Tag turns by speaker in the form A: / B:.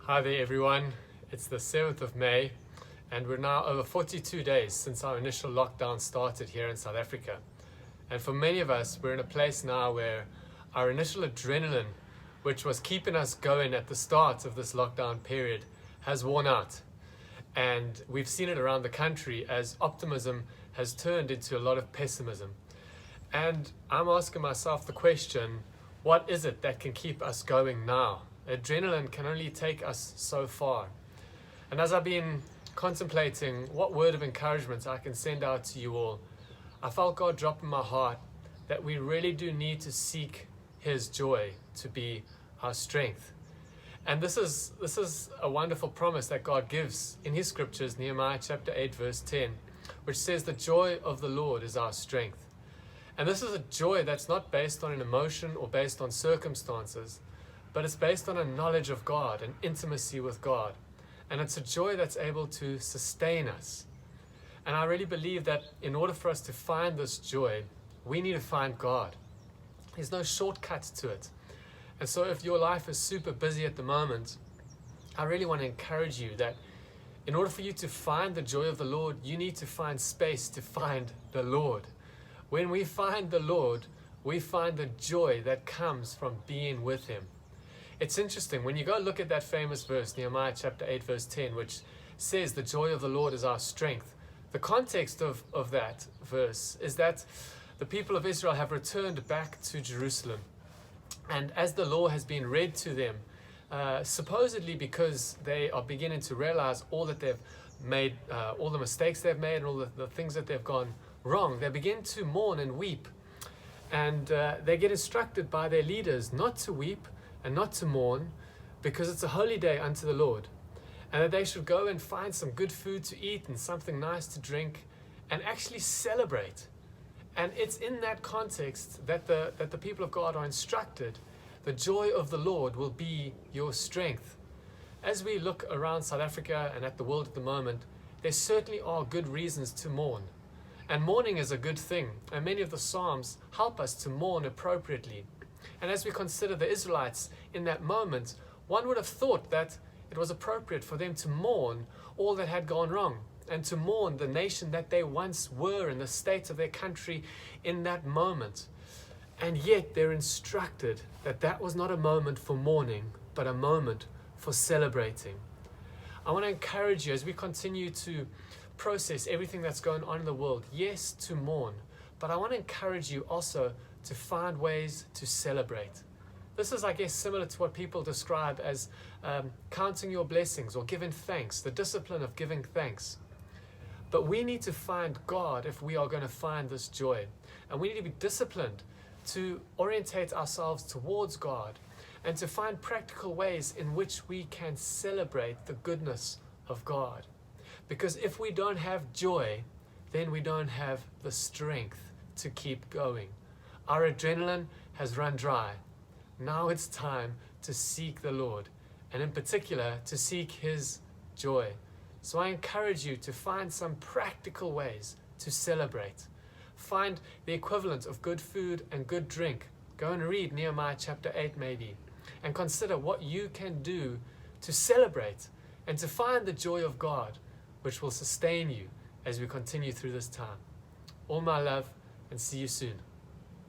A: Hi there everyone, it's the 7th of May and we're now over 42 days since our initial lockdown started here in South Africa. And for many of us, we're in a place now where our initial adrenaline, which was keeping us going at the start of this lockdown period, has worn out. And we've seen it around the country as optimism has turned into a lot of pessimism. And I'm asking myself the question, what is it that can keep us going now? Adrenaline can only take us so far. And as I've been contemplating what word of encouragement I can send out to you all, I felt God drop in my heart that we really do need to seek His joy to be our strength. And this is a wonderful promise that God gives in His scriptures, Nehemiah chapter 8 verse 10, which says the joy of the Lord is our strength. And this is a joy that's not based on an emotion or based on circumstances, but it's based on a knowledge of God, an intimacy with God. And it's a joy that's able to sustain us. And I really believe that in order for us to find this joy, we need to find God. There's no shortcut to it. And so if your life is super busy at the moment, I really want to encourage you that in order for you to find the joy of the Lord, you need to find space to find the Lord. When we find the Lord, we find the joy that comes from being with Him. It's interesting, when you go look at that famous verse, Nehemiah chapter 8 verse 10, which says the joy of the Lord is our strength. The context of that verse is that the people of Israel have returned back to Jerusalem. And as the law has been read to them, supposedly because they are beginning to realize all that they've made, all the mistakes they've made and all the things that they've gone wrong, they begin to mourn and weep. And they get instructed by their leaders not to weep and not to mourn, because it's a holy day unto the Lord, and that they should go and find some good food to eat and something nice to drink and actually celebrate. And it's in that context that the people of God are instructed, the joy of the Lord will be your strength. As we look around South Africa and at the world at the moment, there certainly are good reasons to mourn. And mourning is a good thing, and many of the Psalms help us to mourn appropriately. And as we consider the Israelites in that moment, one would have thought that it was appropriate for them to mourn all that had gone wrong and to mourn the nation that they once were and the state of their country in that moment. And yet they're instructed that that was not a moment for mourning, but a moment for celebrating. I want to encourage you as we continue to process everything that's going on in the world, yes, to mourn, but I want to encourage you also to find ways to celebrate. This is, I guess, similar to what people describe as counting your blessings or giving thanks, the discipline of giving thanks. But we need to find God if we are going to find this joy. And we need to be disciplined to orientate ourselves towards God and to find practical ways in which we can celebrate the goodness of God. Because if we don't have joy, then we don't have the strength to keep going. Our adrenaline has run dry. Now it's time to seek the Lord, and in particular, to seek His joy. So I encourage you to find some practical ways to celebrate. Find the equivalent of good food and good drink. Go and read Nehemiah chapter 8 maybe, and consider what you can do to celebrate and to find the joy of God, which will sustain you as we continue through this time. All my love, and see you soon.